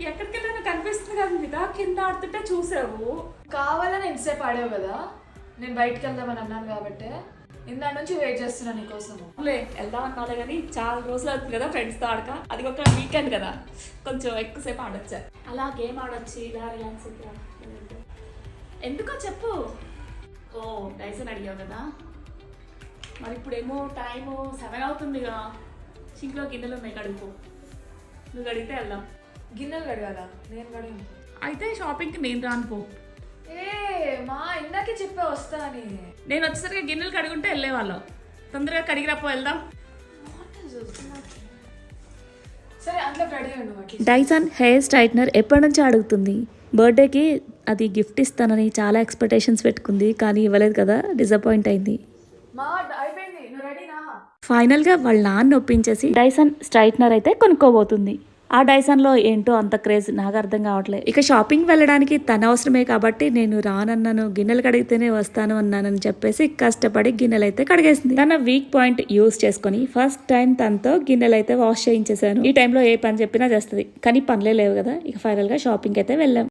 ఎక్కడికి వెళ్ళినా కనిపిస్తుంది కదా మీద కింద ఆడుతుంటే చూసావు. కావాలని ఎంతసేపు ఆడావు కదా, నేను బయటకు వెళ్దామని అన్నాను కాబట్టి ఇందా నుంచి వెయిట్ చేస్తున్నా నీకోసము. వెళ్దాం అన్నాలే కానీ చాలా రోజులు అవుతుంది కదా ఫ్రెండ్స్తో ఆడక. అది ఒక వీకెండ్ కదా, కొంచెం ఎక్కువసేపు ఆడొచ్చా. అలా గేమ్ ఆడొచ్చు, ఇలా రిలాక్స్ అవుతా. ఎందుకో చెప్పు. ఓ డైసన్ అడిగావు కదా, మరి ఇప్పుడేమో టైము 7 అవుతుందిగా. సింక్లో గిన్నెలు ఉన్నాయి, కడుగు. నువ్వు కడిగితే వెళ్దాం. గిన్నెలు కడగాల, నేను కడిగాను. అయితే షాపింగ్కి నేను రాను పో. మా ఇందాకే చెప్పా వస్తా అని. నేను వచ్చేసరికి గిన్నెలు కడుగుంటే వెళ్ళేవాళ్ళం. తొందరగా కడిగిరాపో, వెళ్దాం. సరే అంట్లో కడిగాను. డైసన్ హెయిర్ స్ట్రైట్నర్ ఎప్పటి నుంచో అడుగుతుంది. బర్త్డేకి అది గిఫ్ట్ ఇస్తానని చాలా ఎక్స్పెక్టేషన్స్ పెట్టుకుంది, కానీ ఇవ్వలేదు కదా, డిసప్పాయింట్ అయింది. మా అయిపోయింది, నువ్వు రెడీనా? ఫైనల్గా వాళ్ళ నాన్న ఒప్పించేసి డైసన్ స్ట్రైట్నర్ అయితే కొనుక్కోబోతుంది. ఆ డైసన్లో ఏంటో అంత క్రేజ్ నాకు అర్థం కావట్లేదు. ఇక షాపింగ్ వెళ్ళడానికి తన అవసరమే కాబట్టి నేను రానన్నాను, గిన్నెలు కడిగితేనే వస్తాను అన్నానని చెప్పేసి కష్టపడి గిన్నెలు అయితే కడిగేసింది. తన వీక్ పాయింట్ యూస్ చేసుకొని ఫస్ట్ టైం తనతో గిన్నెలు అయితే వాష్ చేయించేసాను. ఈ టైంలో ఏ పని చెప్పినా చేస్తుంది, కానీ పనులే లేవు కదా. ఇక ఫైనల్గా షాపింగ్ అయితే వెళ్ళాం.